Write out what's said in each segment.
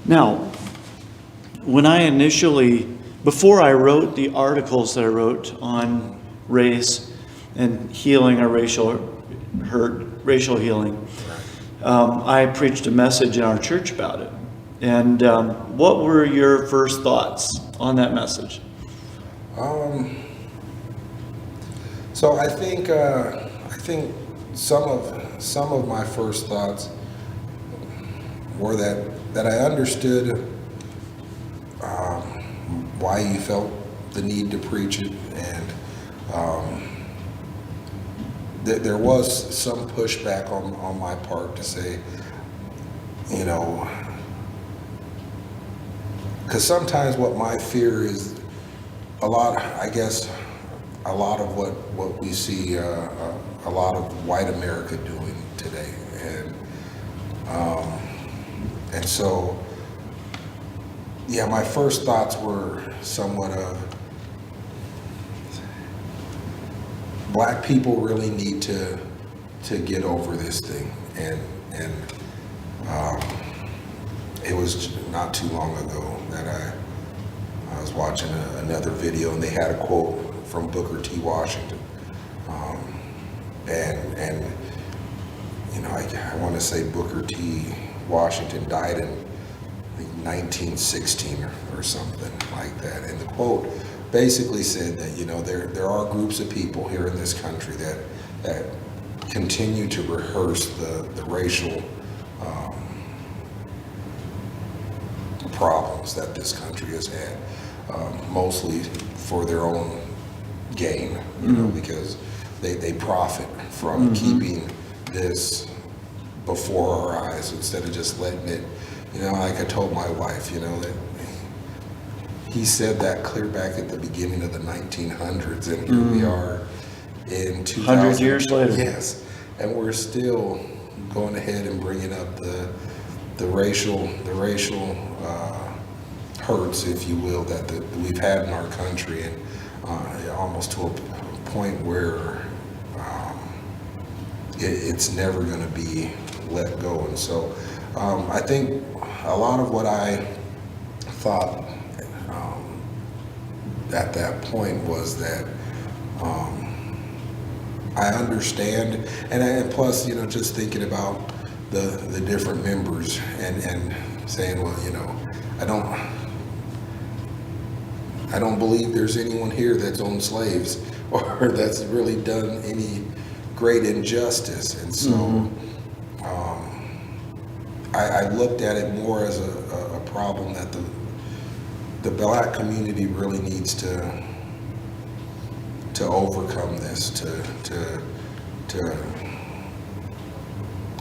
Now, when I initially, before I wrote the articles that I wrote on race and healing or racial hurt, racial healing, I preached a message in our church about it. And what were your first thoughts on that message? So I think some of my first thoughts were that I understood why you felt the need to preach it, and there was some pushback on my part to say, you know, because sometimes what my fear is, a lot of what we see a lot of white America doing today, and so yeah, my first thoughts were somewhat of, black people really need to get over this thing, and it was not too long ago that I was watching another video, and they had a quote from Booker T. Washington, and you know, I want to say Booker T. Washington died in 1916 or something like that, and the quote basically said that, you know, there are groups of people here in this country that continue to rehearse the racial problems that this country has had, mostly for their own gain, you know, because they profit from keeping this before our eyes instead of just letting it, you know, like I told my wife, you know, that he said that clear back at the beginning of the 1900s, and here we are in 2000. 100 years later. Yes, and we're still going ahead and bringing up the racial hurts, if you will, that we've had in our country, and almost to a point where it's never going to be let go. And so I think a lot of what I thought at that point was that I understand, and plus, you know, just thinking about the different members and saying, well, you know, I don't believe there's anyone here that's owned slaves or that's really done any great injustice, and so I looked at it more as a problem that the black community really needs to overcome this, to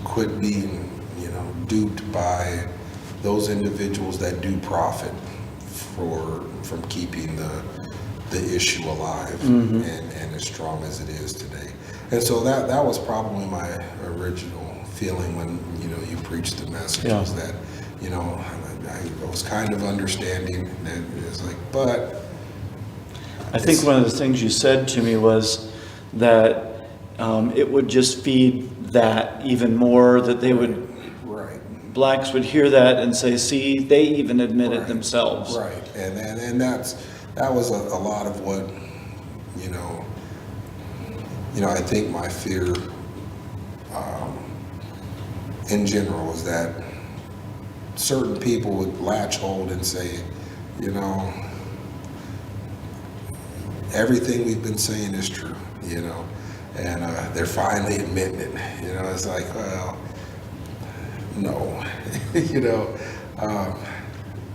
quit being, you know, duped by those individuals that do profit from keeping the issue alive and as strong as it is today. And so that was probably my original feeling when, you know, you preached the message, was that, you know, I was kind of understanding that it's like, but I think one of the things you said to me was that it would just feed that even more, that they would, blacks would hear that and say, see, they even admit it themselves. Right, and that was a lot of what, you know, I think my fear in general is that certain people would latch hold and say, you know, everything we've been saying is true, you know, and they're finally admitting it. You know, it's like, well, no, you know,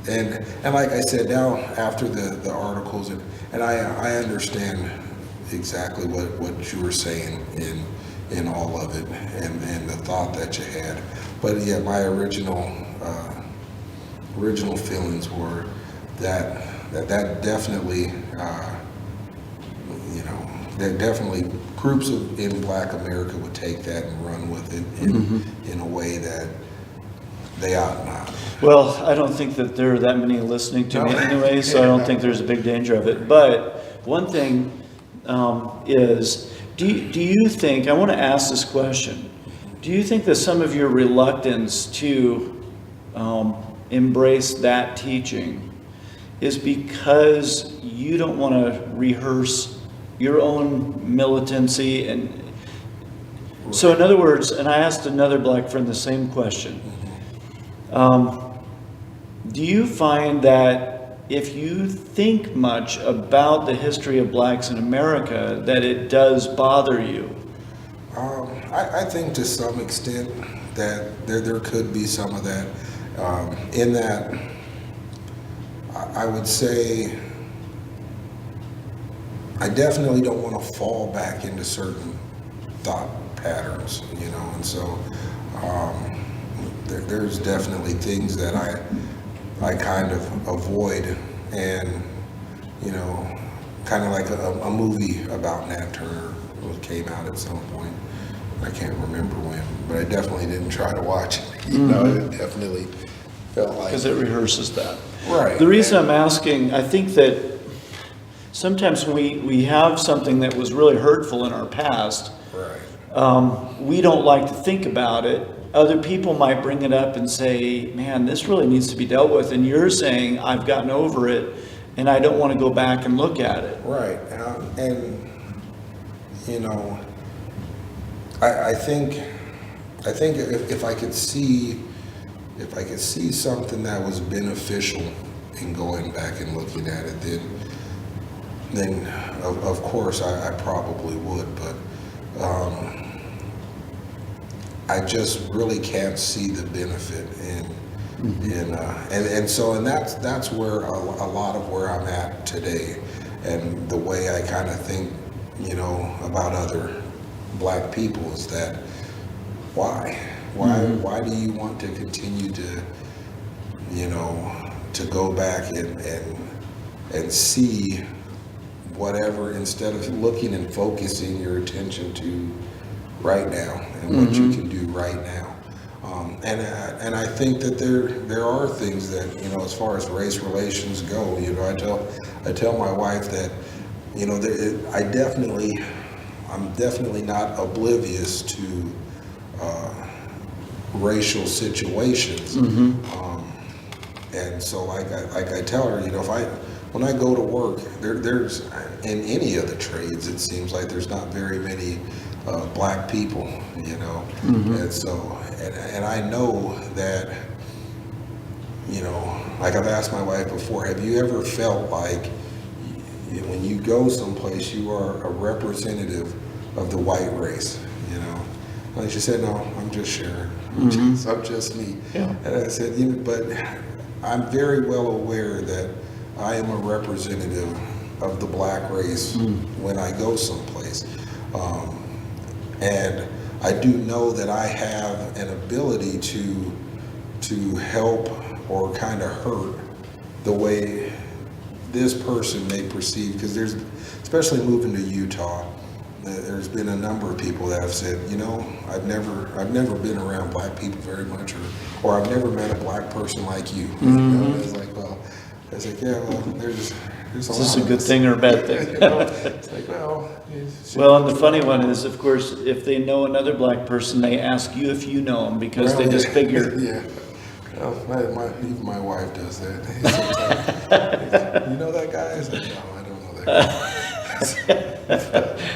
and like I said, now after the articles, and I understand exactly what you were saying in all of it, and the thought that you had, but yeah, my original feelings were that definitely, you know, that definitely groups in Black America would take that and run with it in a way that they ought not. Well, I don't think that there are that many listening to me anyway, so I don't think there's a big danger of it. But one thing is, do you think, I want to ask this question, do you think that some of your reluctance to embrace that teaching is because you don't want to rehearse your own militancy. And so in other words, and I asked another black friend the same question. Do you find that if you think much about the history of blacks in America, that it does bother you? I think to some extent that there could be some of that. In that, I would say I definitely don't want to fall back into certain thought patterns, you know, and so there's definitely things that I kind of avoid, and, you know, kind of like a movie about Nat Turner came out at some point. I can't remember when, but I definitely didn't try to watch it. You know, it definitely felt like... Because it rehearses that. Right. The reason I'm asking, I think that sometimes when we have something that was really hurtful in our past, right. We don't like to think about it. Other people might bring it up and say, man, this really needs to be dealt with. And you're saying, I've gotten over it, and I don't want to go back and look at it. Right. And, you know, I think if I could see something that was beneficial in going back and looking at it, then of course I probably would, but I just really can't see the benefit and that's where a lot of where I'm at today, and the way I kind of think, you know, about other black people is that why do you want to continue to, you know, to go back and see whatever, instead of looking and focusing your attention to right now and what you can do right now. And I think that there are things that, you know, as far as race relations go, you know, I tell my wife that, you know, I'm definitely not oblivious to racial situations. And so like I tell her, you know, when I go to work, there's in any of the trades, it seems like there's not very many black people, you know. And so and I know that, you know, like I've asked my wife before, have you ever felt like when you go someplace you are a representative of the white race, you know? And she said, no, I'm just Sharon. I'm just me. Yeah. And I said, you know, but I'm very well aware that I am a representative of the black race when I go someplace. And I do know that I have an ability to help or kind of hurt the way this person may perceive, because there's, especially moving to Utah, there's been a number of people that have said, you know, I've never been around black people very much, or I've never met a black person like you. You know, it's like, well, it's like, yeah, well, there's a lot. Is this a good thing or a bad thing? You know, it's like, well. Well, and the funny one is, of course, if they know another black person, they ask you if you know them, because they just figure. Yeah. Well, even my wife does that. You know that guy? I said, no, I don't know that guy.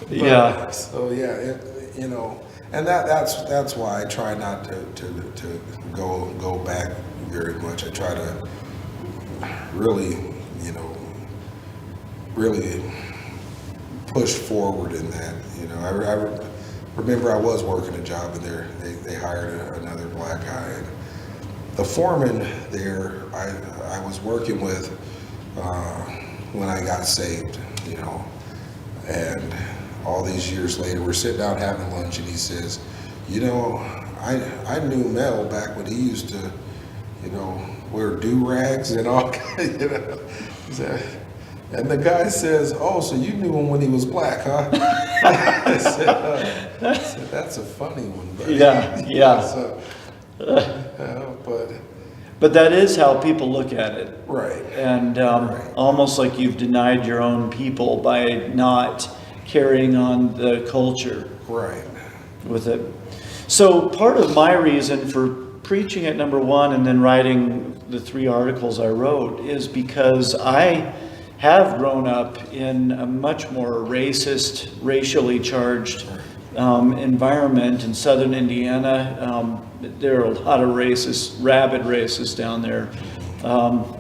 Yeah. So yeah, you know, and that's why I try not to go back very much. I try to really, you know, really push forward in that. You know, I remember I was working a job, and they hired another black guy, and the foreman there I was working with when I got saved, you know, and all these years later, we're sitting down having lunch, and he says, you know, I knew Mel back when he used to, you know, wear do-rags and all, you know. And the guy says, oh, so you knew him when he was black, huh? I said, that's a funny one, buddy. Yeah. So, but that is how people look at it. Right. And Right. almost like you've denied your own people by not carrying on the culture Right. with it. So part of my reason for preaching at number one and then writing the 3 articles I wrote is because I have grown up in a much more racist, racially charged environment in southern Indiana. There are a lot of racists, rabid racists down there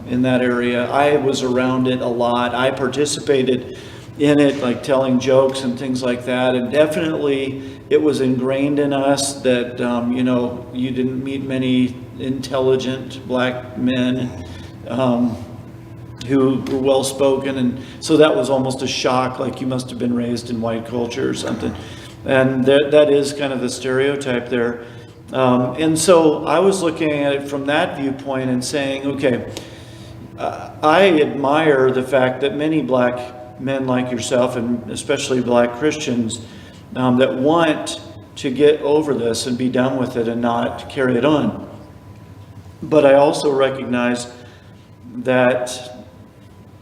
in that area. I was around it a lot. I participated in it, like telling jokes and things like that. And definitely it was ingrained in us that, you didn't meet many intelligent black men who were well-spoken. And so that was almost a shock, like you must have been raised in white culture or something. And that is kind of the stereotype there. And so I was looking at it from that viewpoint and saying, okay, I admire the fact that many black men like yourself, and especially black Christians, that want to get over this and be done with it and not carry it on. But I also recognize that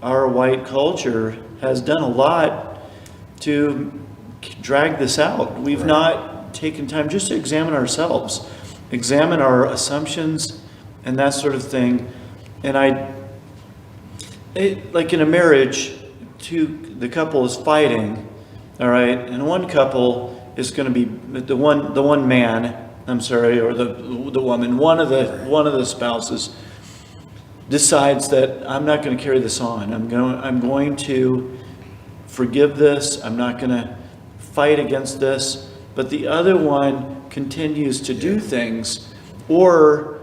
our white culture has done a lot to drag this out. We've not taken time just to examine ourselves, examine our assumptions and that sort of thing. And like in a marriage, the couple is fighting, all right, and one couple is going to be the one man, I'm sorry, or the woman, one of the spouses decides that I'm not going to carry this on. I'm going to forgive this. I'm not going to fight against this. But the other one continues to do things, or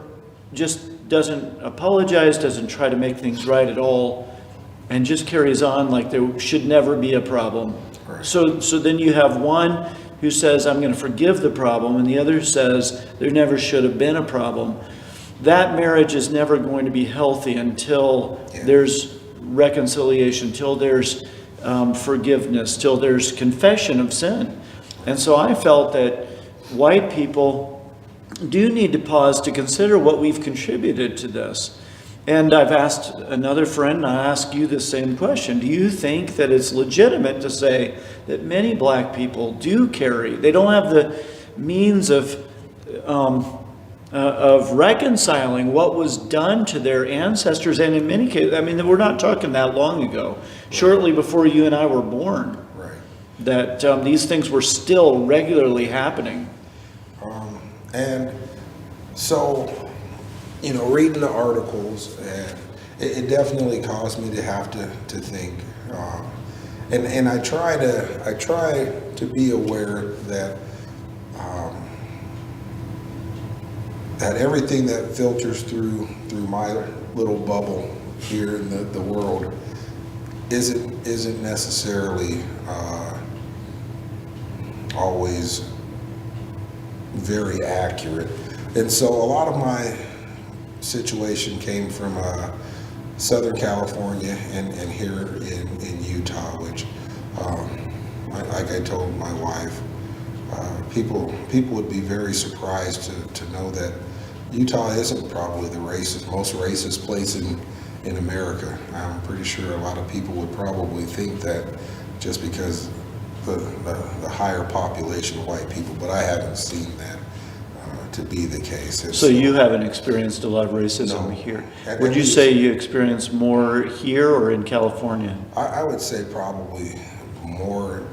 just doesn't apologize, doesn't try to make things right at all, and just carries on like there should never be a problem. Right. So then you have one who says, I'm going to forgive the problem, and the other says, there never should have been a problem. That marriage is never going to be healthy until there's reconciliation, till there's forgiveness, till there's confession of sin. And so I felt that white people do need to pause to consider what we've contributed to this. And I've asked another friend, and I ask you the same question. Do you think that it's legitimate to say that many black people do carry, they don't have the means of reconciling what was done to their ancestors, and in many cases, I mean, we're not talking that long ago, shortly before you and I were born, right, that these things were still regularly happening. And so, reading the articles, and it definitely caused me to have to think, and I try to be aware that that everything that filters through my little bubble here in the world isn't necessarily always very accurate. And so a lot of my situation came from Southern California and here in Utah, which like I told my wife, people would be very surprised to know that Utah isn't probably the most racist place in America. I'm pretty sure a lot of people would probably think that just because the higher population of white people, but I haven't seen that to be the case. So you haven't experienced a lot of racism here. Would you say you experienced more here or in California? I would say probably more,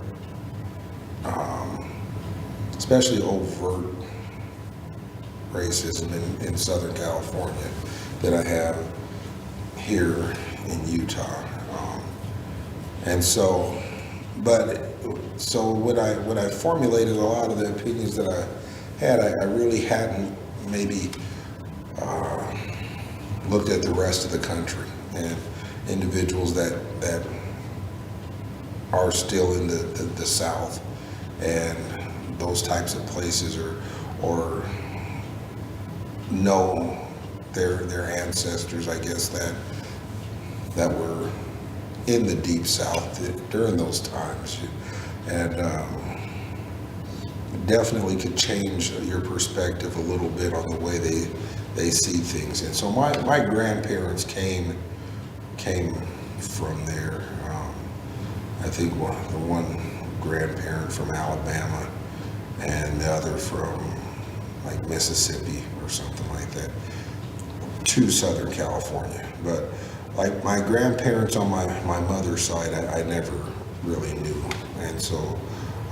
especially overt racism in Southern California that I have here in Utah. And so, so when I formulated a lot of the opinions that I had, I really hadn't maybe looked at the rest of the country and individuals that are still in the South and those types of places, or know their ancestors, I guess, that were in the Deep South during those times, and definitely could change your perspective a little bit on the way they see things. And so my grandparents came from there. I think the one grandparent from Alabama and the other from like Mississippi or something like that to Southern California. But like my grandparents on my mother's side, I never really knew. And so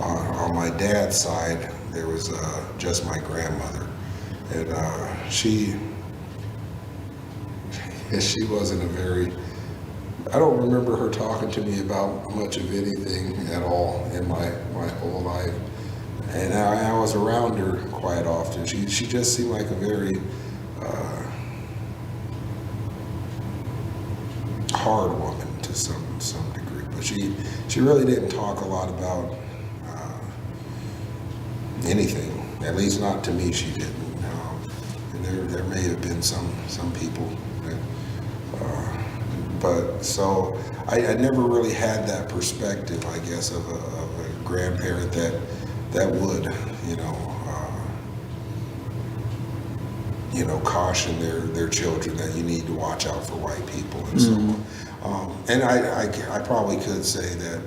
on my dad's side, there was just my grandmother. And she wasn't a very, I don't remember her talking to me about much of anything at all in my whole life. And I was around her quite often. She just seemed like a very hard woman to some degree. But she really didn't talk a lot about anything. At least not to me, she didn't. And there may have been some people that, but so I never really had that perspective, I guess, of a grandparent that would, caution their children that you need to watch out for white people and so on. And I probably could say that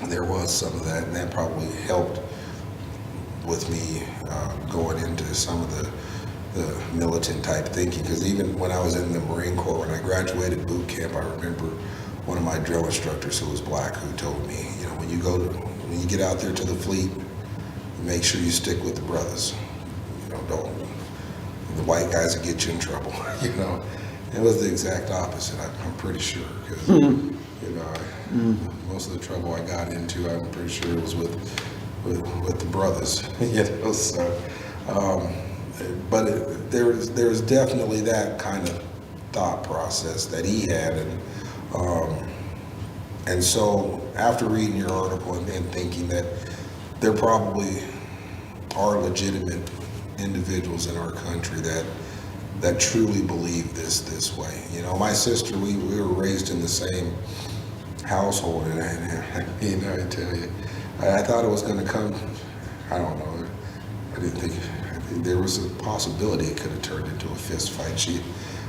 there was some of that, and that probably helped with me going into some of the militant type thinking, because even when I was in the Marine Corps, when I graduated boot camp, I remember one of my drill instructors who was black who told me, when you get out there to the fleet, make sure you stick with the brothers. Don't the white guys will get you in trouble. It was the exact opposite. I'm pretty sure, because most of the trouble I got into, I'm pretty sure it was with the brothers. So. But there's definitely that kind of thought process that he had, and so after reading your article and thinking that there probably are legitimate individuals in our country that truly believe this way. My sister, we were raised in the same household, and I tell you, I thought it was going to come. I don't know. I didn't think. There was a possibility it could have turned into a fist fight.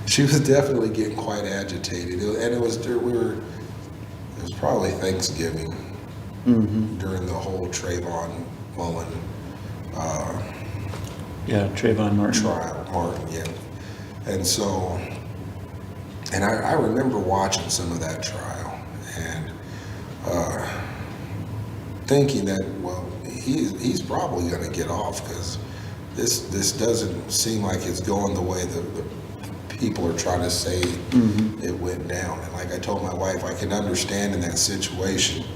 She was definitely getting quite agitated, and it was probably Thanksgiving during the whole Trayvon Mullen Trayvon Martin trial, and so, and I remember watching some of that trial and thinking that, well, he's probably going to get off, because this doesn't seem like it's going the way the people are trying to say it went down. And like I told my wife, I can understand in that situation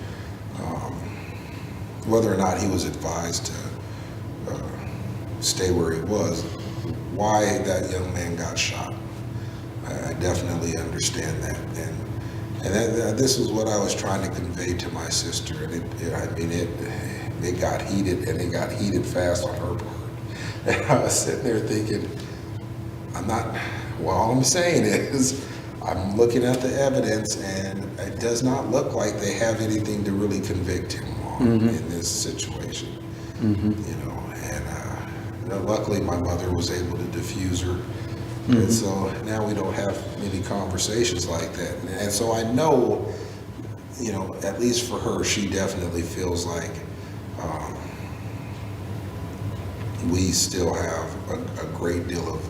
whether or not he was advised to stay where he was, why that young man got shot. I definitely understand that. And this is what I was trying to convey to my sister. And it got heated, and it got heated fast on her part. And I was sitting there thinking, all I'm saying is, I'm looking at the evidence, and it does not look like they have anything to really convict him on in this situation. And luckily my mother was able to diffuse her. And so now we don't have many conversations like that. And so I know, at least for her, she definitely feels like we still have a great deal of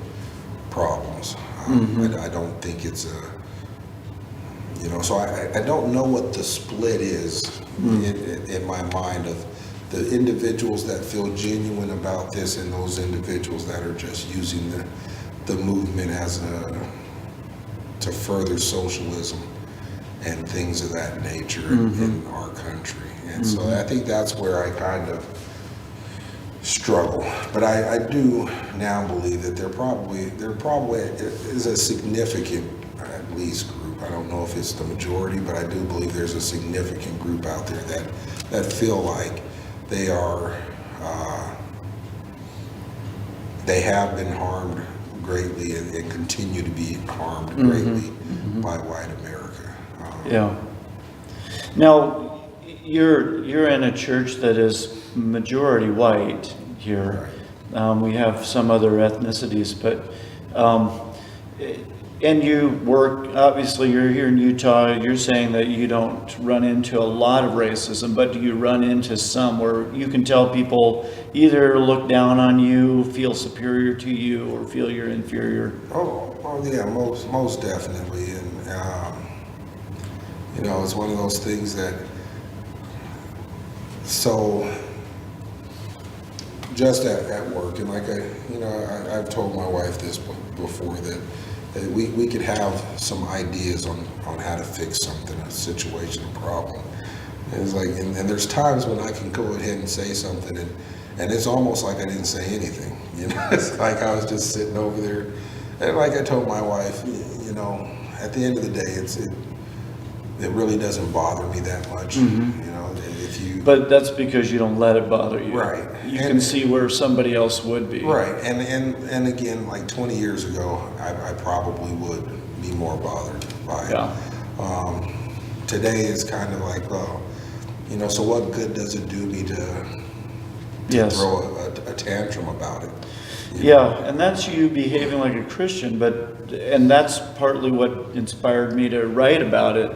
problems. I don't think it's so I don't know what the split is in my mind of the individuals that feel genuine about this and those individuals that are just using the movement as to further socialism and things of that nature in our country. And so I think that's where I kind of struggle. But I do now believe that there probably is a significant, at least, group. I don't know if it's the majority, but I do believe there's a significant group out there that feel like they are, they have been harmed greatly and continue to be harmed greatly by white America. Now, you're in a church that is majority white here. We have some other ethnicities, but And you work, obviously you're here in Utah, you're saying that you don't run into a lot of racism, but do you run into some where you can tell people either look down on you, feel superior to you, or feel you're inferior? Oh yeah, most definitely. And, it's one of those things that, so just at work, and like I've told my wife this before, that we could have some ideas on how to fix something, a situation, a problem. And it's like, and there's times when I can go ahead and say something, and it's almost like I didn't say anything. It's like I was just sitting over there, and like I told my wife, at the end of the day, it really doesn't bother me that much. If you. But that's because you don't let it bother you. Right. You can see where somebody else would be. Right. And again, like 20 years ago, I probably would be more bothered by it. Yeah. Today is kind of like, well, so what good does it do me to Yes. throw a tantrum about it? Yeah, and that's you behaving like a Christian, and that's partly what inspired me to write about it,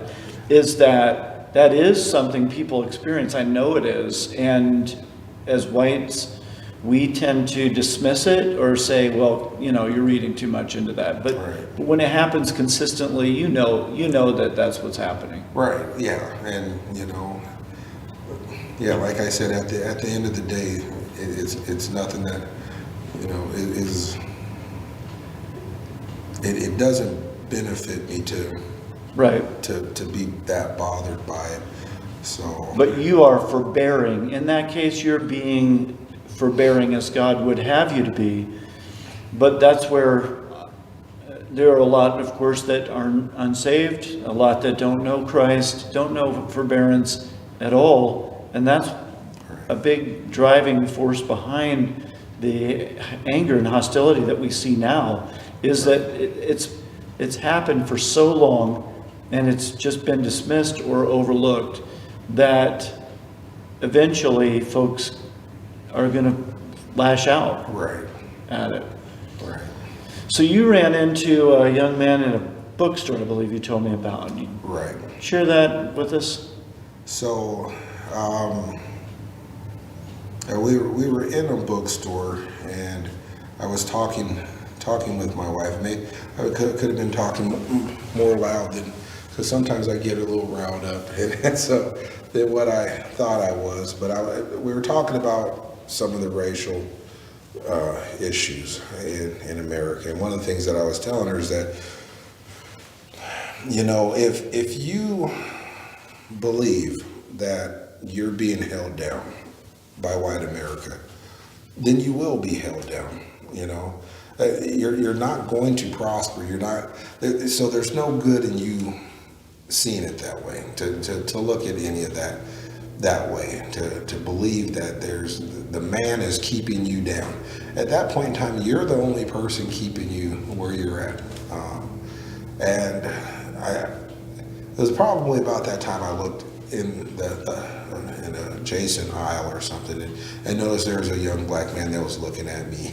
is that is something people experience. I know it is. And as whites, we tend to dismiss it or say, well, you're reading too much into that. But Right. when it happens consistently, you know that that's what's happening. Right. Yeah. And like I said, at the end of the day, it's nothing that it doesn't benefit me to Right. to be that bothered by it. So. But you are forbearing. In that case, you're being forbearing as God would have you to be. But that's where there are a lot, of course, that are unsaved, a lot that don't know Christ, don't know forbearance at all. And that's a big driving force behind the anger and hostility that we see now, is that it's happened for so long and it's just been dismissed or overlooked that eventually folks are going to lash out Right. at it. Right. So you ran into a young man in a bookstore, I believe you told me about. You Right. share that with us? So, we were in a bookstore, and I was talking with my wife. I could have been talking more loud because sometimes I get a little riled up, and so than what I thought I was. But we were talking about some of the racial issues in America, and one of the things that I was telling her is that, if you believe that you're being held down by white America, then you will be held down. You're not going to prosper. You're not. So there's no good in you seeing it that way. To look at any of that way. To believe that the man is keeping you down. At that point in time, you're the only person keeping you where you're at. And it was probably about that time I looked in in a adjacent aisle or something, and noticed there was a young black man that was looking at me,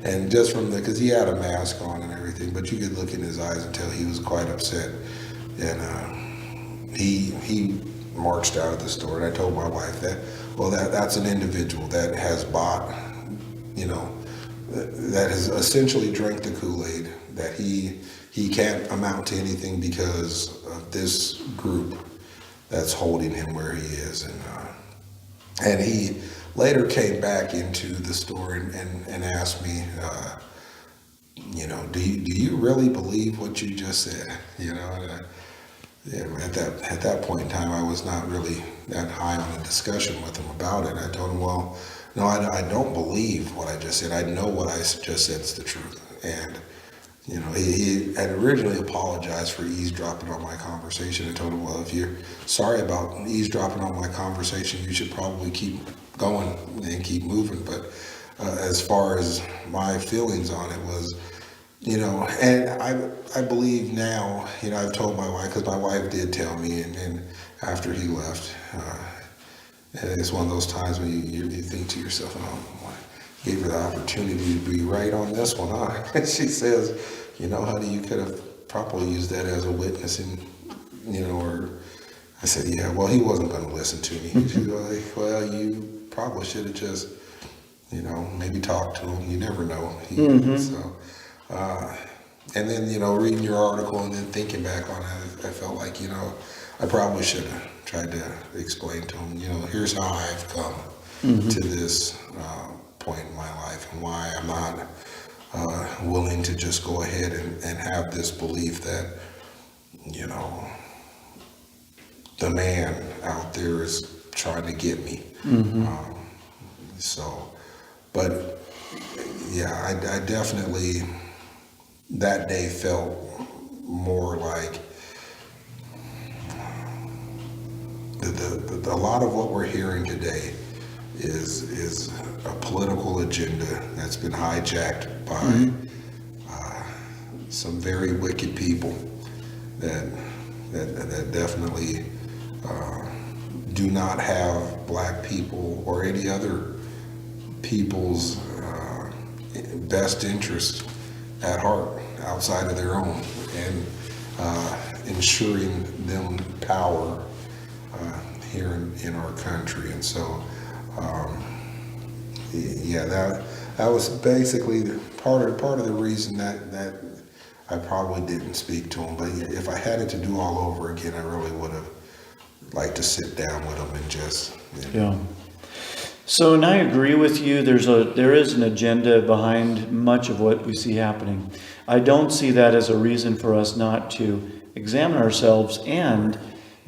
and just from because he had a mask on and everything, but you could look in his eyes and tell he was quite upset, and he marched out of the store, and I told my wife that's an individual that has bought, that has essentially drank the Kool-Aid, that he can't amount to anything because of this group that's holding him where he is. And he later came back into the store and asked me, do you really believe what you just said? At that point in time, I was not really that high on a discussion with him about it. I told him, well, no, I don't believe what I just said. I know what I just said is the truth. And he had originally apologized for eavesdropping on my conversation. I told him, well, if you're sorry about eavesdropping on my conversation, you should probably keep going and keep moving. But as far as my feelings on it was, and I believe now, I've told my wife, because my wife did tell me, and after he left, and it's one of those times when you think to yourself, gave her the opportunity to be right on this one, huh? And she says, honey, you could have probably use that as a witness, and or I said, yeah, well, he wasn't going to listen to me. She's like, well, you probably should have just, maybe talked to him. You never know. So, and then, reading your article and then thinking back on it, I felt like, I probably should have tried to explain to him, here's how I've come to this point in my life, and why I'm not willing to just go ahead and have this belief that, the man out there is trying to get me. But yeah, I definitely that day felt more like a lot of what we're hearing today is a political agenda that's been hijacked by some very wicked people that definitely do not have black people or any other people's best interest at heart outside of their own, and ensuring them power here in our country. And so that was basically part of the reason that I probably didn't speak to him. But if I had it to do all over again, I really would have liked to sit down with him and just Yeah. So, and I agree with you. There is an agenda behind much of what we see happening. I don't see that as a reason for us not to examine ourselves and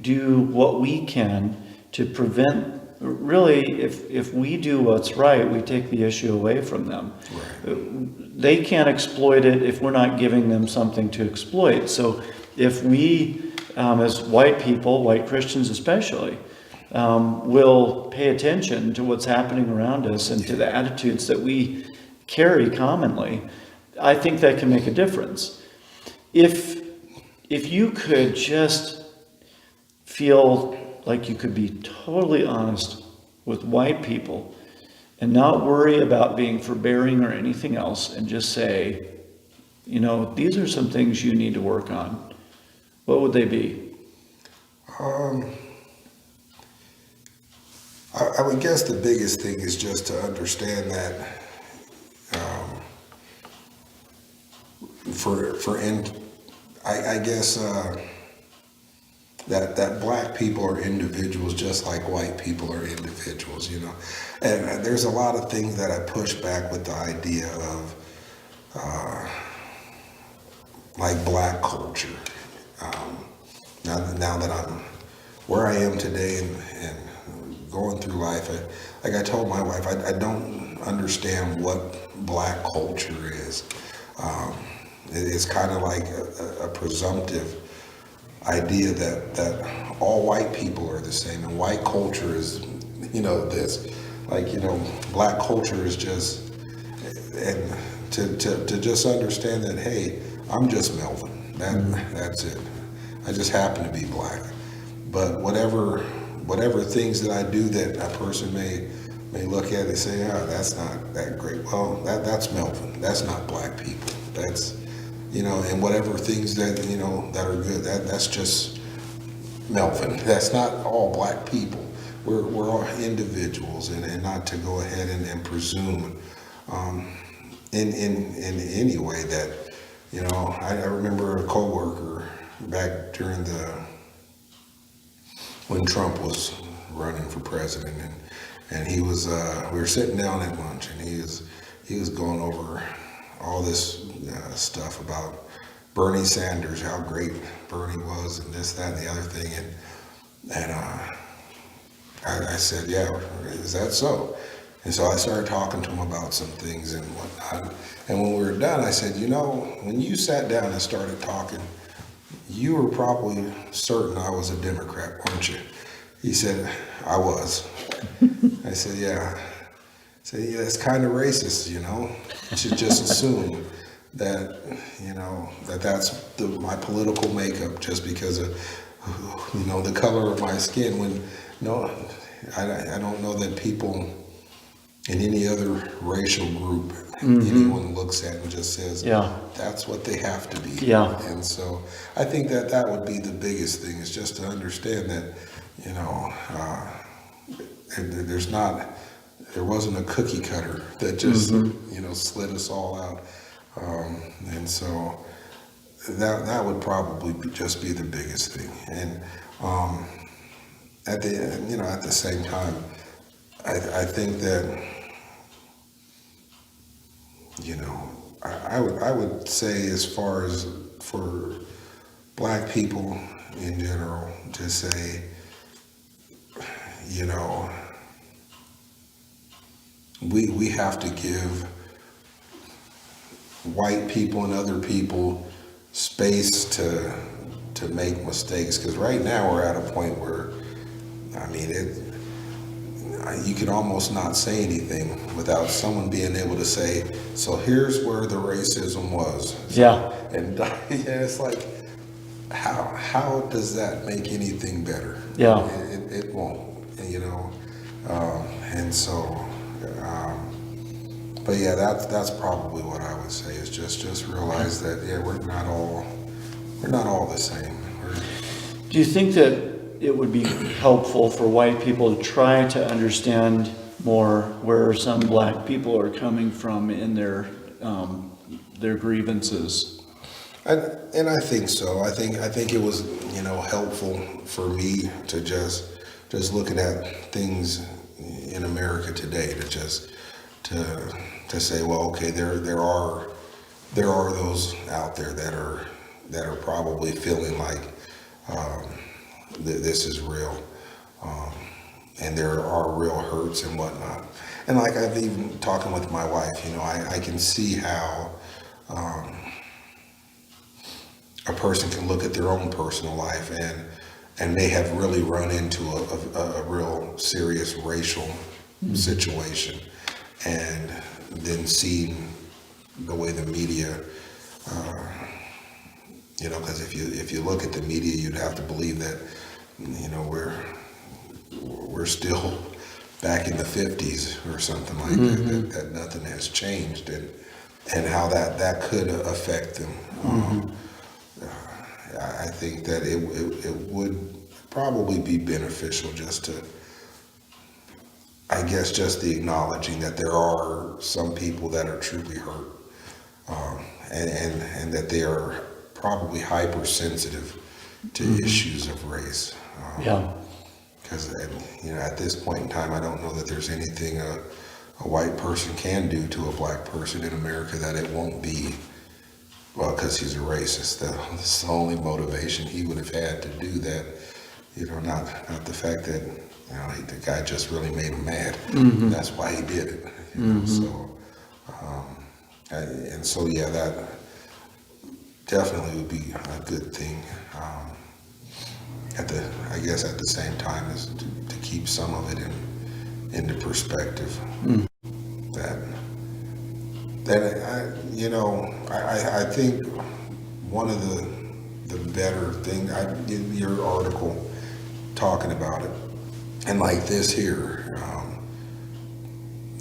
do what we can to prevent. Really, if we do what's right, we take the issue away from them. Right. They can't exploit it if we're not giving them something to exploit. So if we, as white people, white Christians especially, will pay attention to what's happening around us and to the attitudes that we carry commonly, I think that can make a difference. If you could just feel like you could be totally honest with white people and not worry about being forbearing or anything else, and just say, these are some things you need to work on, what would they be? I would guess the biggest thing is just to understand that I guess that black people are individuals just like white people are individuals, and there's a lot of things that I push back with the idea of like black culture. Now that I'm where I am today and going through life, like I told my wife, I don't understand what black culture is. It's kind of like a presumptive idea that all white people are the same, and white culture is, this. Like, black culture is just, and to just understand that, hey, I'm just Melvin. That's it. I just happen to be black. But whatever things that I do that a person may look at and say, that's not that great. Well, that's Melvin. That's not black people. That's, and whatever things that, that are good, that's just Melvin. That's not all black people. We're all individuals, and not to go ahead and presume in any way that, I remember a coworker back during when Trump was running for president, and he was we were sitting down at lunch, and he was going over all this stuff about Bernie Sanders, how great Bernie was, and this, that, and the other thing, and I said, yeah, is that so? And so I started talking to him about some things and whatnot, and when we were done, I said, when you sat down and started talking, you were probably certain I was a Democrat, weren't you? He said, I was. I said, yeah. I said, yeah, it's kind of racist, You should just assume that, that's my political makeup just because of, the color of my skin. When, no, I don't know that people in any other racial group anyone looks at and just says, Yeah. that's what they have to be. Yeah. And so I think that that would be the biggest thing, is just to understand that, you know, there wasn't a cookie cutter that just, you know, slid us all out. And so that would probably just be the biggest thing. And at the same time, I think that, you know, I would say, as far as for black people in general, to say, you know, we have to give white people and other people space to make mistakes, because right now we're at a point where, I mean, you can almost not say anything without someone being able to say, so here's where the racism was. Yeah. And it's like, how does that make anything better? Yeah. It won't, you know. And so, but yeah, that's probably what I would say, is just realize that, yeah, we're not all the same. Do you think that it would be helpful for white people to try to understand more where some black people are coming from in their grievances? And I think so. I think it was, you know, helpful for me to just looking at things in America today, to say, well, okay, there are those out there that are probably feeling like this is real, and there are real hurts and whatnot. And like, I've even talking with my wife, you know, I can see how a person can look at their own personal life and they have really run into a real serious racial situation, and then seeing the way the media, you know, because if you look at the media, you'd have to believe that, you know, we're still back in the 50s or something like that nothing has changed, and how that could affect them. I think that it would probably be beneficial just to, I guess, just the acknowledging that there are some people that are truly hurt, and that they are probably hypersensitive to issues of race. Yeah. Because, you know, at this point in time, I don't know that there's anything a white person can do to a black person in America that it won't be, well, because he's a racist. That's the only motivation he would have had to do that. You know, not the fact that, you know, the guy just really made him mad. That's why he did it. You know, so, and so, yeah, that definitely would be a good thing. At the same time, is to keep some of it into perspective. I think one of the better thing, in your article talking about it, and like this here,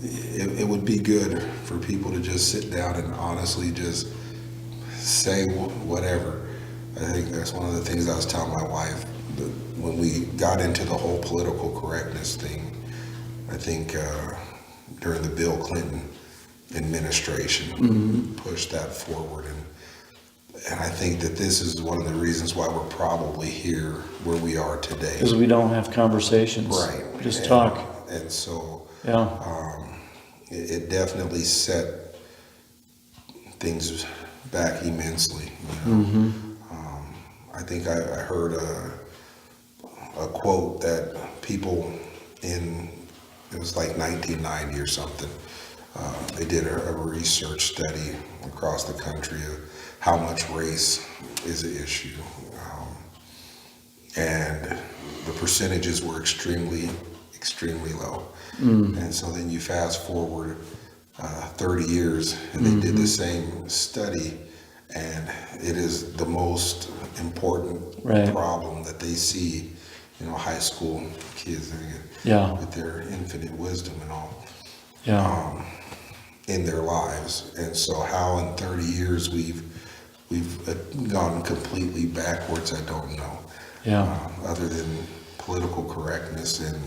it would be good for people to just sit down and honestly just say whatever. I think that's one of the things I was telling my wife when we got into the whole political correctness thing. I think during the Bill Clinton administration pushed that forward, and I think that this is one of the reasons why we're probably here where we are today. Because we don't have conversations. Right. Just talk. And so Yeah. it definitely set things back immensely. You know? I think I heard a quote that people it was like 1990 or something, they did a research study across the country of how much race is an issue. And the percentages were extremely, extremely low. And so then you fast forward 30 years and they did the same study, and it is the most important problem that they see, you know, high school kids with their infinite wisdom and all. Yeah. in their lives. And so how in 30 years we've gone completely backwards, I don't know. Yeah. Other than political correctness and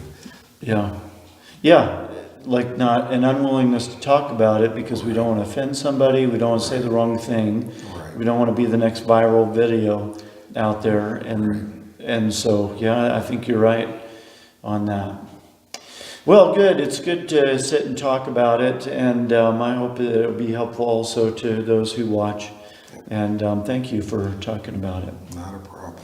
Yeah, like not an unwillingness to talk about it because we don't want to offend somebody, we don't want to say the wrong thing, Right. we don't want to be the next viral video out there, and so yeah, I think you're right on that. Well, good. It's good to sit and talk about it, and I hope that it'll be helpful also to those who watch. And thank you for talking about it. not a problem.